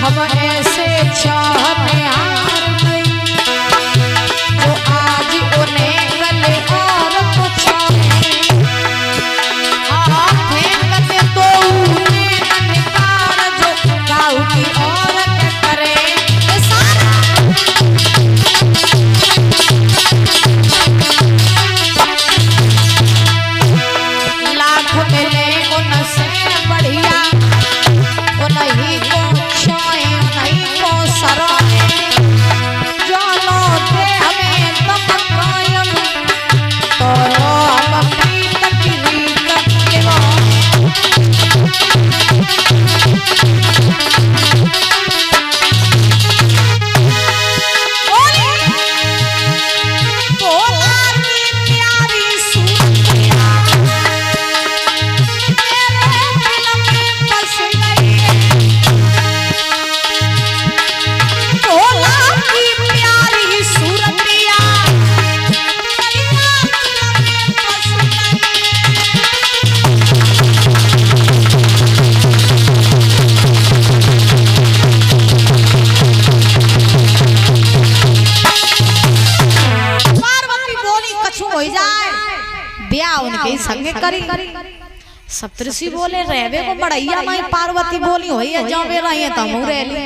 हम ऐसे चाहनिहार नहीं जो आज उन्हें गले और पुछाए फेंक दे तो उन्हें निकार जो गाँव की औरत करे लाख मिले उनसे बढ़िया उन्हीं को छाए उन्हीं को सराहे जानो दे हमें तब कायम तो हम प्रीत की रीत संगे करी सप्तऋषि बोले रहवे को बड़ैया माई पार्वती बोली होई है जावे रही है तमू रहली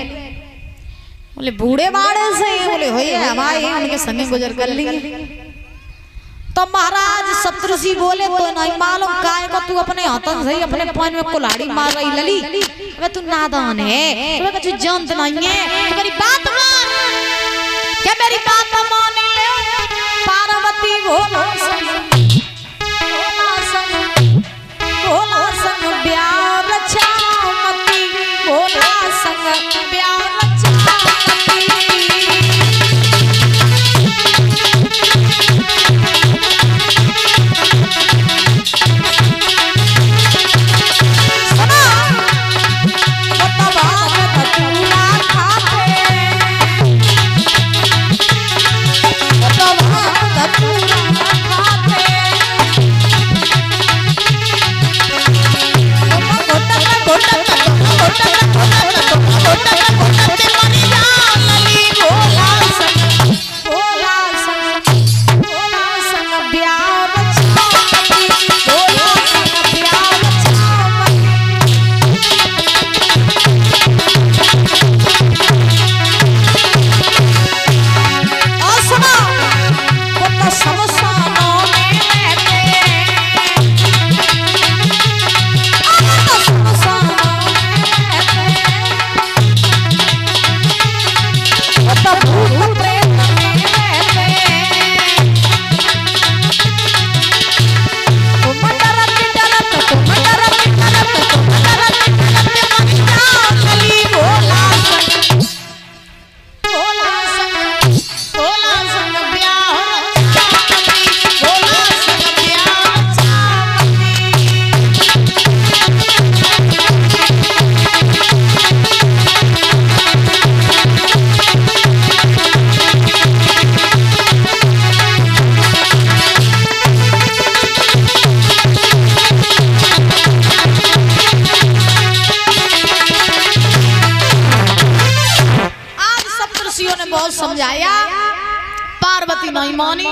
बोले बूढ़े बाड़े से बोले होई है हमारे उनके संगे गुजर कर ली तो महाराज सप्तऋषि बोले तो नहीं मालूम काय को तू अपने हाथों से अपने पान में कुल्हाड़ी मार रही लली अबे तू नादान है तुम्हें कुछ जानत नहीं है तो मेरी बात मान क्या मेरी बात मान ले पार्वती बोलो भोला संग प्यार चामती भोला संग प्यार चामती सुना तो भागत पूरा खाते तो भागत पूरा खाते समझाया पार्वती नहीं मानी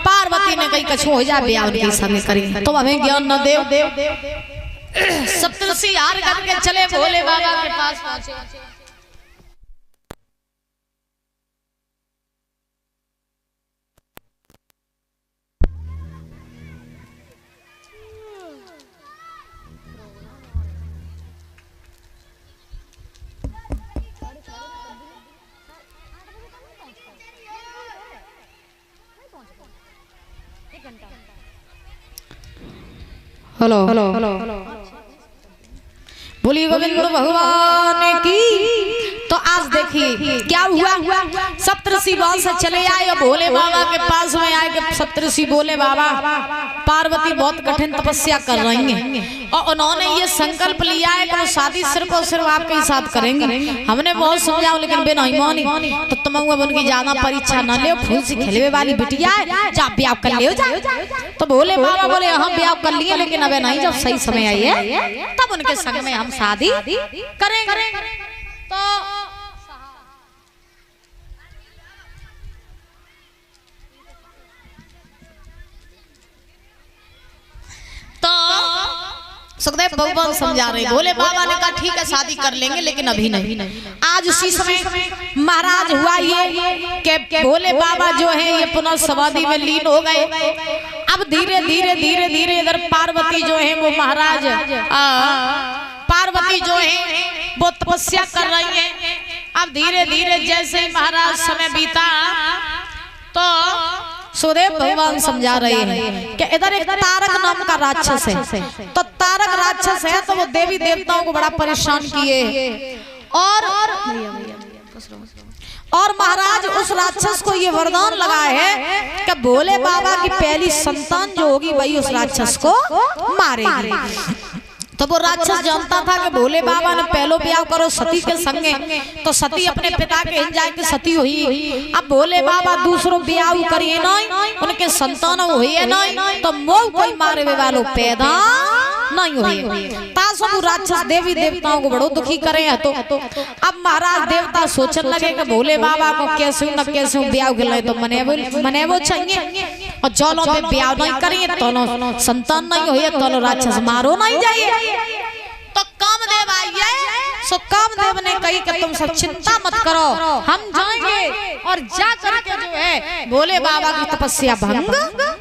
पार्वती ने कही कछु हो जा ब्याह उनके संग करी तो हमें ज्ञान न देव सप्तऋषि हार करके चले भोले बाबा के पास पहुंचे हेलो हेलो हेलो बोलिए गोविंद भगवान की। तो आज देखिए क्या हुआ सप्तऋषि वन से चले आए भोले बाबा के पास में आए कि सप्तऋषि बोले बाबा पार्वती बहुत कठिन तपस्या कर रही हैं और उन्होंने ये संकल्प लिया है कि वो शादी सिर्फ और सिर्फ आपके ही साथ करेंगे। हमने बहुत समझाओ लेकिन वे नहीं मानी। तो तुम अब उनकी ज्यादा परीक्षा न ले, फूल से खेलवे वाली बिटिया है, जा ब्याह कर लियो जा। तो भोले बाबा बोले हम ब्याह कर लिए लेकिन अब नहीं, जब सही समय आई है तब उनके संग में हम शादी करेंगे। तो सुखदेव भगवान समझा रहे, भोले बाबा ने कहा ठीक है शादी कर लेंगे लेकिन अभी नहीं। आज उसी समय महाराज हुआ ये कि भोले बाबा जो है ये पुनः समाधि में लीन हो गए। अब धीरे धीरे धीरे धीरे इधर पार्वती जो है वो महाराज पार्वती जो है वो तपस्या कर रही है। अब धीरे धीरे जैसे ही महाराज समय बीता तो सुखदेव भगवान समझा रहे हैं कि इधर एक तारक नाम का राक्षस है। तो तारक राक्षस है तो वो देवी देवताओं को बड़ा परेशान किए और महाराज उस राक्षस को ये वरदान लगा है कि भोले बाबा की पहली संतान जो होगी वही उस राक्षस को मारेगी। तो वो राक्षस जानता था कि भोले बाबा ने पहलो ब्याह करो सती के संगे, तो सती अपने पिता के हिंजाए के सती हुई। अब भोले बाबा दूसरों ब्याह करिए नहीं, उनके संतान हुई नहीं, तो मोह कोई मारे वालों पैदा नहीं हुई। तासो राक्षस देवी देवताओं को बड़ो दुखी करे है। तो अब महाराज देवता सोचने लगे कि भोले बाबा को कैसे न कैसे ब्याह खिलाए तो मने वो चाहिए, और जौलों पे ब्याह नहीं करिए तो संतान नहीं हुई तो राक्षस मारो नहीं जाइए। तो कामदेव आइए। सो कामदेव ने कही कि तुम सब चिंता मत करो, हम जाएंगे और जा करके जो है भोले बाबा की तपस्या भंग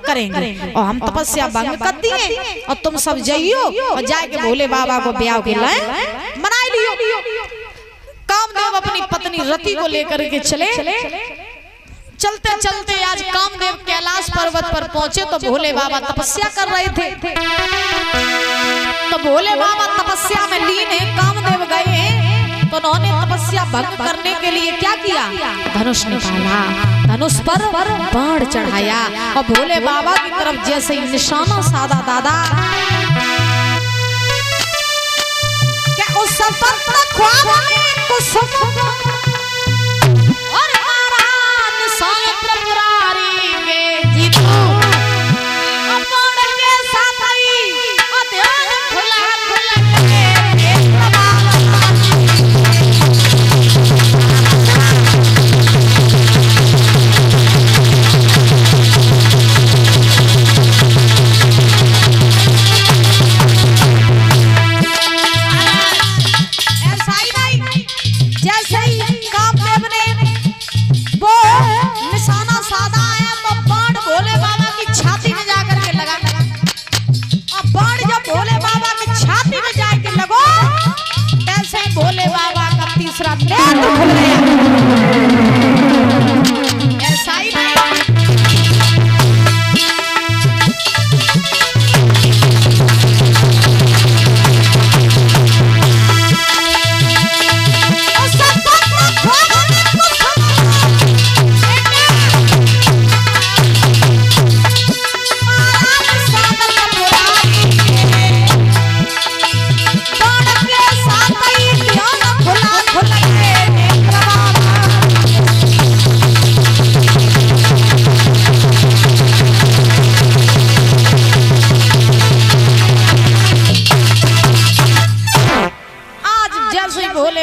करेंगे। और हम तपस्या भंग कर दिए और तुम सब जाइयो और जाके भोले बाबा को ब्याह के लाए मना लियो। कामदेव अपनी पत्नी रति को लेकर के चले। चलते चलते आज कामदेव कैलाश पर्वत पर पहुंचे तो भोले बाबा तपस्या कर रहे थे। तो भोले बाबा तपस्या में लीन है, कामदेव गए तो उन्होंने तपस्या भंग करने के लिए क्या किया, धनुष निकाला, धनुष पर बाण चढ़ाया और भोले बाबा की तरफ जैसे ही निशाना साधा दादा क्या उस ख्वाब में कुछ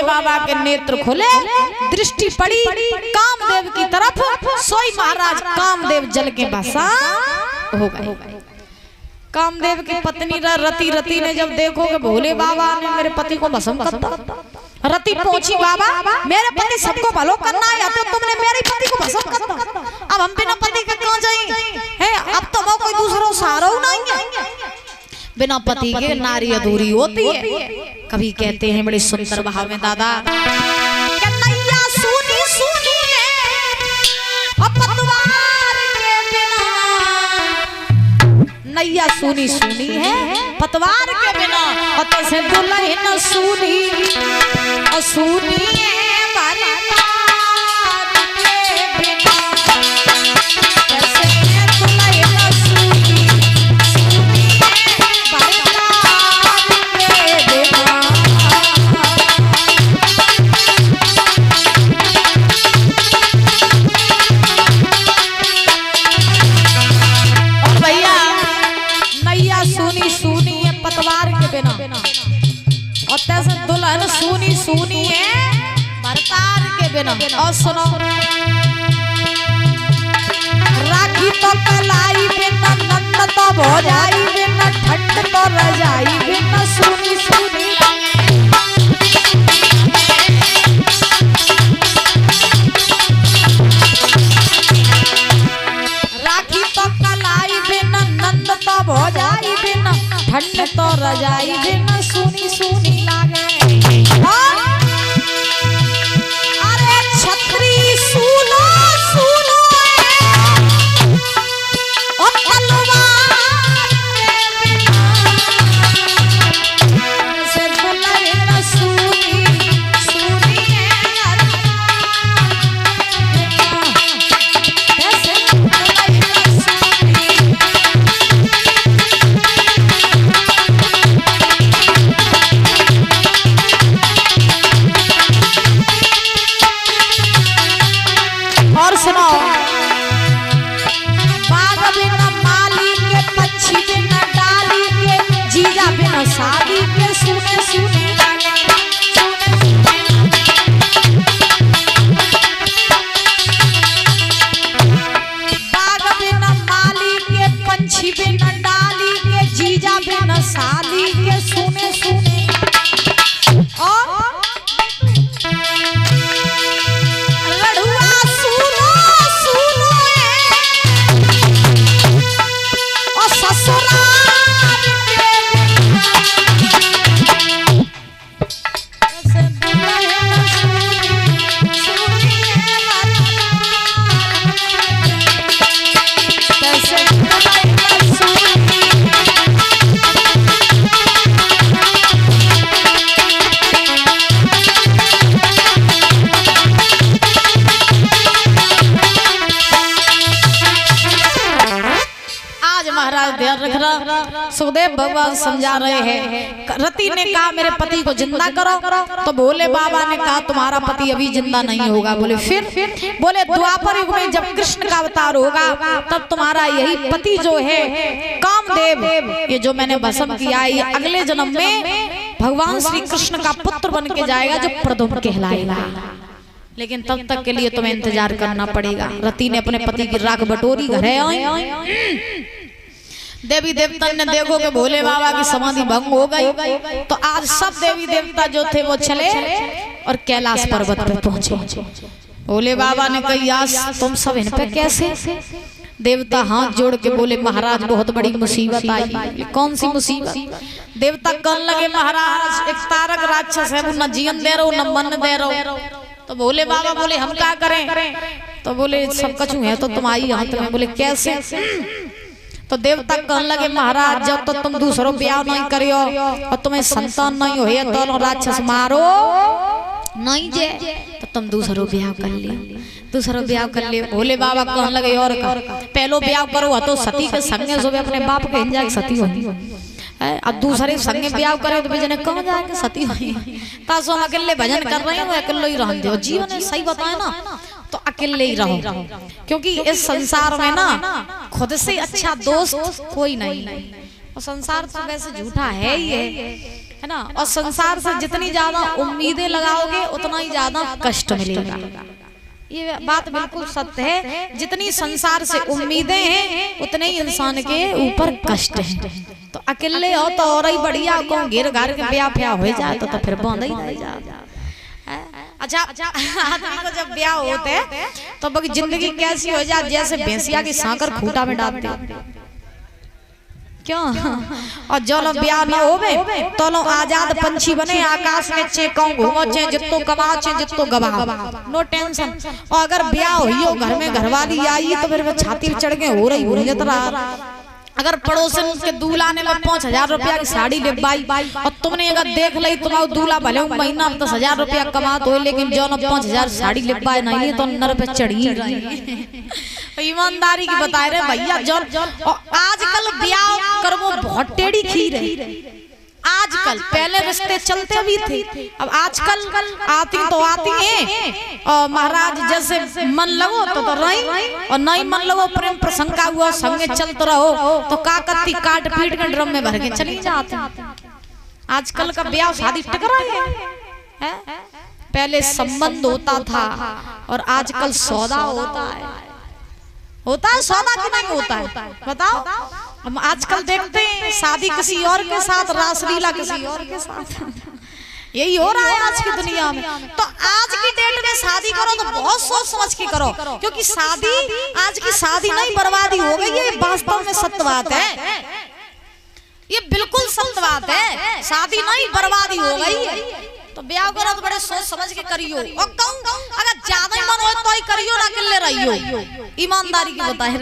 बाबा के नेत्र खोले, दृष्टि पड़ी कामदेव की तरफ, सोई महाराज कामदेव जल के बसा हो गए। कामदेव की पत्नी रति ने जब देखो कि भोले बाबा ने मेरे पति को भस्म कर दिया, रति पहुंची बाबा मेरे पति सबको भलो करना है, तो तुमने मेरे पति को भस्म कर दिया, अब हम बिना पति के कहां जाएं? अब तो वो कोई दूसरा सहारा नहीं है, बिना पति के नारी अधूरी होती है। कभी कहते हैं बड़े सुंदर भाव में दादा, नैया सुनी सुनी है पतवार के बिना, नैया सुनी सुनी है पतवार के बिना, और तैसे दुल्हन सुनी और सुनी है दुल्हन सुनी सुनी है भरतार के बिना। और सुनो राखी तो कलाई बिना नंद तो भौजाई बिना ठंड तो रजाई बिना सुनी सुनी राखी तो कलाई बिना नंद तो भौजाई बिना ठंड तो रजाई बिना सुनी सुनी लागे। अरे छतरी सुनो सुनो और तलवार से दुल्हन न सुनी सुनी ऐसे दुल्हन न सुनी। और सुनो बाग बिना माली के पक्षी बिना डाली के जीजा बिना शादी के सुने सुने बाग बिना माली के पंछी बिना डाली के जीजा बिना शादी के सुने सुने। और सुखदेव भगवान समझा रहे हैं। रति ने कहा मेरे पति को जिंदा करो, तो भोले बाबा ने कहा तुम्हारा पति अभी जिंदा नहीं होगा। बोले फिर? बोले द्वापर युग में जब कृष्ण का अवतार होगा तब तुम्हारा यही पति जो है कामदेव, ये जो मैंने भस्म किया ये अगले जन्म में भगवान श्री कृष्ण का पुत्र बन के जाएगा जो प्रद्युम्न कहलाएगा। लेकिन तब तक के लिए तुम्हें इंतजार करना पड़ेगा। रति ने अपने पति की राख बटोरी, घरे आई। देवी देवता ने देखो कि भोले बाबा की समाधि भंग हो गई, तो आज सब देवी देवता जो थे वो चले और कैलाश पर्वत पर पहुंचे। भोले बाबा ने कही आज तुम सब इन पे कैसे? देवता हाथ जोड़ के बोले महाराज बहुत बड़ी मुसीबत आई। कौन सी मुसीबत? देवता कहने लगे महाराज एक तारक राक्षस है, वो न जीवन दे रहो न मन दे रहो। तो भोले बाबा बोले हम क्या करें? तो बोले सब कछु है तो तुम्हारी हाथ में। बोले कैसे? तो देवता कहने लगे महाराज जब तो तुम दूसरों ब्याह नहीं करियो और तुम्हें संतान नहीं हो तो राक्षस मारो नहीं जे, तो तुम दूसरों ब्याह कर लियो, दूसरों ब्याह कर लियो। भोले बाबा कहने लगे और पहलो ब्याह करो तो सती के संगे जो अपने बाप के हिंजा की सती होगी, अब दूसरे संगे ब्याह करे तो बेजने कहाँ जाएंगे सती होगी। तासो हम अकेले भजन कर रहे हैं वो अकेले ही रहने दो। जीवन सही बताए ना तो अकेले ही रहो, क्योंकि इस संसार में ना खुद से अच्छा दोस्त कोई नहीं। और संसार तो वैसे झूठा है ही है ना। और संसार से जितनी ज्यादा उम्मीदें लगाओगे उतना ही ज्यादा कष्ट मिलेगा। ये बात बिल्कुल सत्य है। जितनी संसार से उम्मीदें हैं उतने ही इंसान के ऊपर कष्ट है। तो अकेले हो तो और ही बढ़िया को घेर घार के ब्याह फ्याह हो जाए तो फिर बंद ही रह जाए। अच्छा आदमी को जब ब्याह होते हैं तो बग जिंदगी कैसी हो जाए जैसे भैंसिया की सांकर खूंटा में डालते क्यों। और जो लोग ब्याह न होवे तो लोग आजाद पंछी बने आकाश में चेकों घूमो चे जितो कमा चे जितो गवा, नो टेंशन। और अगर ब्याह हो घर में घरवाली आई तो फिर वो छाती पे चढ़ के हो रही भूलत रहा। अगर पड़ोसन के दूल्हा ने 5,000 रुपया की साड़ी ले बाई और तुमने अगर देख ली तुम्हारा दूल्हा भले महीना 10,000 रुपया कमात हो, लेकिन जो 5,000 साड़ी ले बाई नहीं तो नर पे चढ़ी गई। ईमानदारी की बता रहे भैया। जो आजकल ब्याह करवो बहुत टेढ़ी खीर है। आजकल पहले रिश्ते चलते भी थे, अब आजकल आती तो आती हैं और महाराज जैसे मन लगो तो रही और नहीं मन लगो प्रेम प्रसंग का हुआ संगे चलते रहो तो काकती काट पीट के ड्रम में भर के चली जाते। आजकल का ब्याह शादी टकरा है। पहले संबंध होता था और आजकल सौदा होता है। होता है सौदा कि नहीं होता है बताओ। हम आजकल देखते हैं शादी किसी और के साथ, रासलीला किसी और के साथ, यही हो रहा है आज की दुनिया में। तो आज की डेट में शादी करो तो बहुत सोच समझ के करो, क्योंकि शादी आज की शादी नहीं बर्बादी हो गई है। वास्तव में सत्य बात है, ये बिल्कुल सत्य बात है। शादी नहीं बर्बादी हो गई है, तो ब्याह करो तो बड़े सोच समझ के करियो। और कहूं अगर ज्यादा ही मन हो तो ही करियो, ना अकेले रहियो, ईमानदारी की बताए।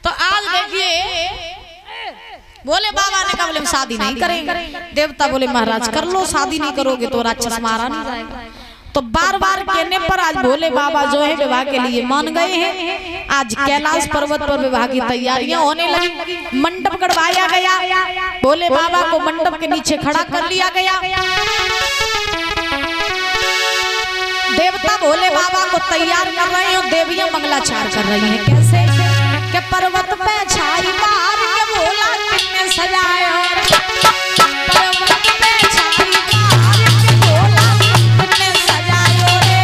तो आज देखिए बोले बाबा ने कहा बोले हम शादी नहीं करेंगे। देवता बोले महाराज कर लो, शादी नहीं करोगे तो राक्षस मारा नहीं जाएगा। तो बार बार कहने पर आज भोले बाबा जो है विवाह के लिए मान गए हैं। आज कैलाश पर्वत पर विवाह की तैयारियां होने लगी। मंडप गड़वाया गया, भोले बाबा को मंडप के नीचे खड़ा कर लिया गया। देवता भोले बाबा को तैयार कर रहे हैं और देवियां मंगलाचार कर रही हैं। कैसे कि पर्वत पे छाई मार के भोला किसने सजाया, पर्वत पे छाई मार के भोला किसने सजाया रे।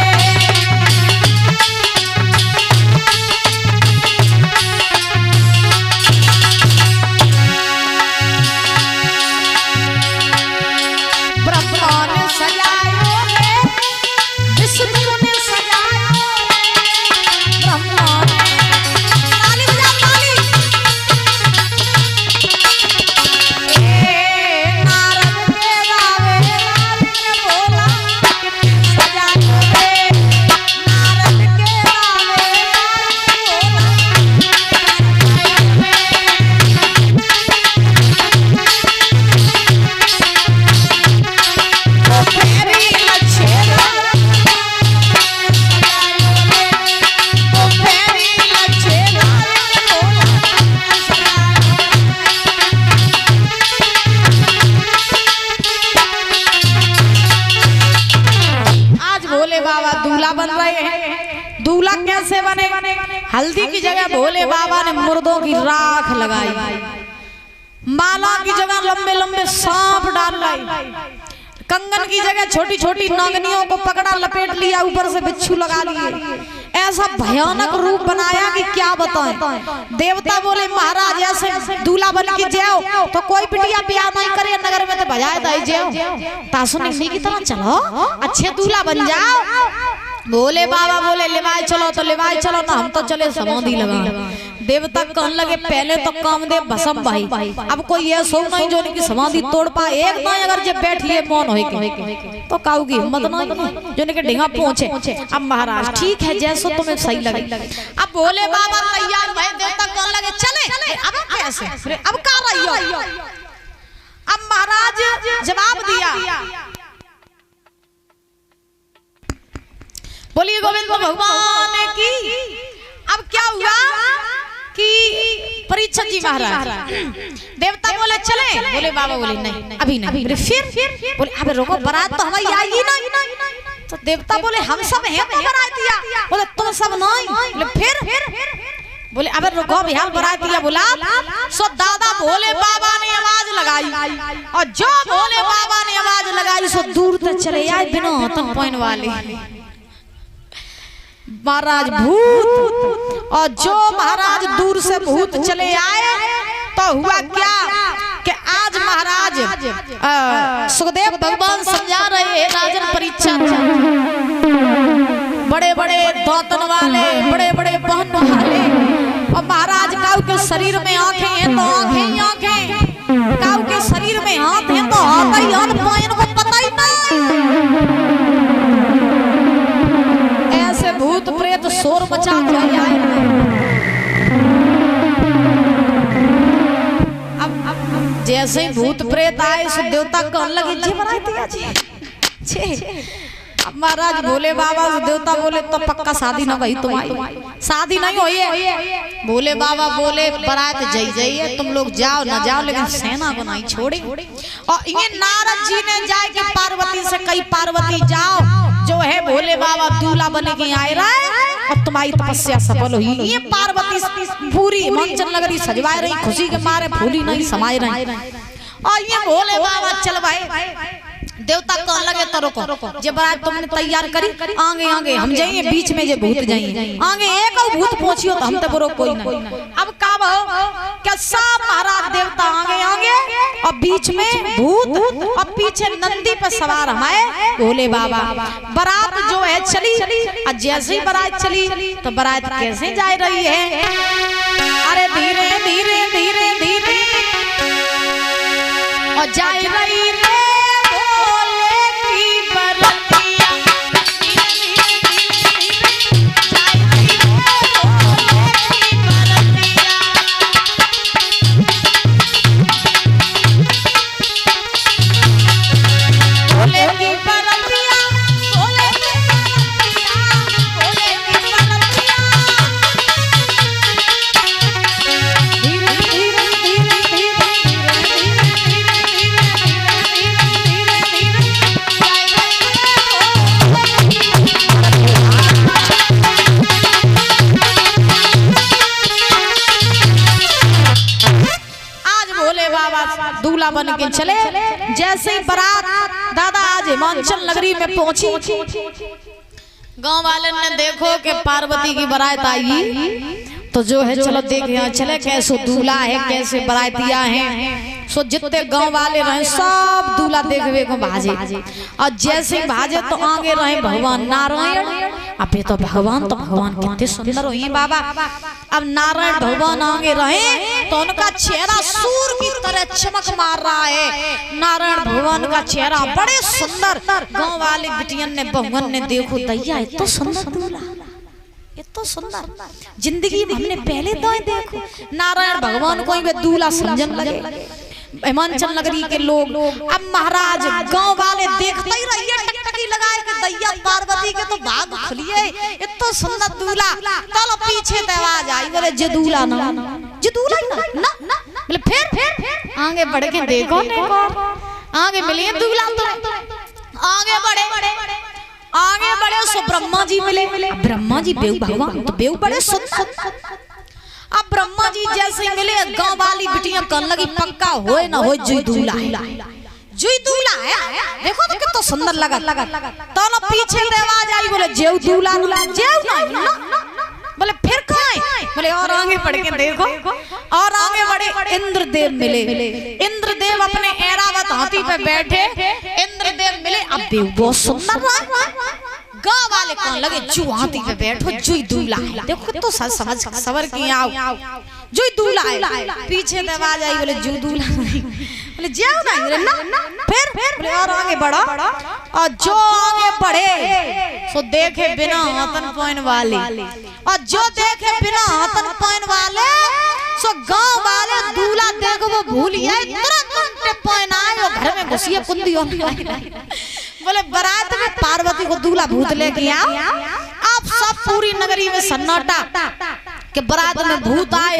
ब्रह्मा ने सजाया रे, विष्णु ने सजाया, ब्रह्मा दूल्हा कैसे बने? हल्दी की जगह भोले बाबा ने मुर्दों की राख लगाई, माला की जगह लंबे लंबे सांप डाल लाई, कंगन की जगह छोटी छोटी नागनियों को पकड़ा लपेट लिया, ऊपर से बिच्छू लगा लिए। ऐसा भयानक रूप बनाया कि क्या बताएं। देवता बोले महाराज ऐसे दूल्हा बन के जाओ तो कोई बिटिया ब्याह नहीं करे नगर में तो बजाए दाई जाओ, तासुनी की तरह चलो, अच्छे दूल्हा बन जाओ। भोले बाबा बोले लेवाए चलो तो लेवाए चलो, ना हम तो चले समाधि लगा। देवता कहने लगे पहले तो कामदेव भस्म भाई, अब कोई ये सो नहीं जो की समाधि तोड़ पाए। एक ना अगर जब बैठिए मौन हो तो काऊ की हिम्मत नहीं जो के ढींगा पहुंचे। अब महाराज ठीक है जैसो तुम्हें सही लगे। अब भोले बाबा तैयार भए, देवता कहने लगे चले। अब कैसे, अब का रही हो? अब महाराज जवाब दिया, बोलिए गोविंद भगवान की। अब क्या हुआ कि परीक्षित जी महाराज, देवता बोले चले, बोले बाबा बोले नहीं अभी नहीं। फिर बोले अबे रोको बारात तो हमारी आई नहीं। तो देवता बोले हम सब हैं बरातिया, बोले तुम सब नहीं। बोले फिर बोले अबे रुको बिहार बरातिया बुला। सो दादा भोले बाबा ने आवाज लगाई, और जो भोले बाबा ने आवाज लगाई सो दूर तक चले आए बिना तन पॉइंट वाले महाराज भूत। और जो महाराज दूर से भूत चले आए तो हुआ क्या कि आज महाराज सुखदेव भगवान समझा रहे हैं राजन परीक्षा, बड़े बड़े दौतन वाले, बड़े बड़े बहन वाले, और महाराज काऊ के शरीर में आंखें हैं तो आंखें ही आंखें, काऊ के शरीर में हाथ हैं तो हाथ ही हाथ, पायन को पता ही नहीं। ऐसे भूत प्रेत शोर मचा के आए। अब जैसे ही भूत प्रेत आए सो देवता कहने लगे जी बराती। अब महाराज भोले बाबा देवता बोले तो पक्का शादी ना भाई तुम्हारी, शादी नहीं हुई है। भोले बाबा बोले बारात जई जाइए, तुम लोग जाओ ना जाओ लेकिन सेना को नहीं छोड़े। और ये नारद जी ने जाए कि पार्वती से कई पार्वती जाओ जो है भोले बाबा दूल्हा बने के आए रहे और तुम्हारी तपस्या सफल हुई। ये पार्वती पूरी मंचन नगरी सजवाए रही, खुशी के मारे फूली नहीं समाये रही। और ये भोले बाबा चल भाई, देवता कहने लगे तो रुको जे बारात तुमने तैयार करी आगे आगे हम जाइए बीच में जे भूत जाइए आगे एक और भूत पहुंचियो तो हम तो बरो कोई ना। अब का क्या सब महाराज देवता आगे आगे और बीच में भूत और पीछे नंदी पे सवार हमारे भोले बाबा। बारात जो है चली और जैसे ही बारात चली तो बारात कैसे जा रही है, अरे धीरे धीरे धीरे धीरे और जा रही रे भोले की बरतिया, भोले की बरतिया, भोले की बरतिया, भोले की बरतिया, धीरे धीरे धीरे धीरे दूल्हा बन के चले। जैसे ही बारात दादा आज हिमाचल नगरी में पहुंची, गांव वाले ने देखो कि पार्वती की बारात आई तो जो है चलो देखे चले कैसे दूल्हा है कैसे बारातिया हैं। सो जितने गांव वाले रहे सब दूल्हा देखवे को भाजे और जैसे ही भाजे तो आगे रहे भगवान नारायण। अब ये तो भगवान कितने सुंदर हुई बाबा। अब नारायण भगवान आगे रहे तो उनका चेहरा सूर की तरह चमक मार रहा है। नारायण भगवान का चेहरा बड़े सुंदर। गांव वाले बिटियन ने बहुवन ने देखो दैया इतना सुंदर दूल्हा, इतना सुंदर जिंदगी में हमने पहले तो देखो। नारायण भगवान को ही दूल्हा समझन लगे हिमाचल नगरी के लोग। अब महाराज गांव वाले देखते ही रहिए टकटकी लगाए कि दैया पार्वती के तो भाग खुलिए इतना सुंदर दूल्हा। चलो पीछे तो आवाज आई बोले जे दूल्हा ना जे दूल्हा ही ना बोले फिर आगे बढ़ के देखो आगे मिले दूल्हा तो आगे बढ़े सो ब्रह्मा जी मिले। ब्रह्मा जी बेऊ भगवान तो बेऊ बड़े सुंदर। अब ब्रह्मा जी जैसे मिले गांव वाली बिटियां कहने लगी पक्का होए ना होए जुई दूल्हा है देखो तो कितना सुंदर लगा। तो ना पीछे से आवाज आई बोले जेऊ दूल्हा जेऊ ना बोले फिर कहाँ बोले और आगे बढ़ के देखो और आगे बढ़े इंद्रदेव मिले। इंद्रदेव अपने ऐरावत हाथी पे बैठे इंद्रदेव मिले। अब बेऊ बहुत सुंदर गाँव वाले कहने लगे जो हाथी पे बैठो जुई दूल्हा है देखो तो समझ सबर की आओ जुई दूल्हा है। पीछे से आवाज आई बोले जो दूल्हा नहीं बोले जाओ ना फिर बोले और आगे बढ़ो और जो आगे बढ़े सो देखे बिना हाथन पहन वाले और जो देखे बिना हाथन पहन वाले सो गाँव वाले दूल्हा देखो वो भूल गया तुरंत पहन आए और घर में घुसिए कुंदी बोले बारात में पार्वती को दूल्हा भूत लेके आओ। अब सब पूरी नगरी में सन्नाटा कि बारात में भूत आए।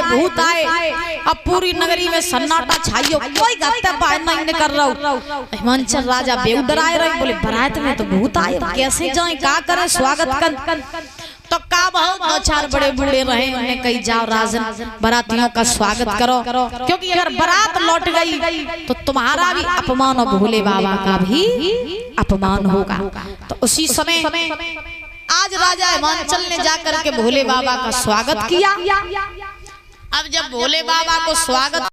अब पूरी नगरी में सन्नाटा छाइयो कोई गत्ता बाहर नहीं कर रहा हूँ। हिमाचल राजा बेऊ डराए रहे बोले बारात में तो भूत आए कैसे जाए का करे स्वागत कर। तो का बहुत दो चार बड़े बूढ़े रहे उन्हें कही जाओ राजन बारातियों का स्वागत करो क्योंकि अगर बारात लौट गई तो तुम्हारा भी अपमान और भोले बाबा का भी अपमान होगा। तो उसी समय आज राजा हिमाचल ने जाकर के भोले बाबा का स्वागत किया। अब जब भोले बाबा को स्वागत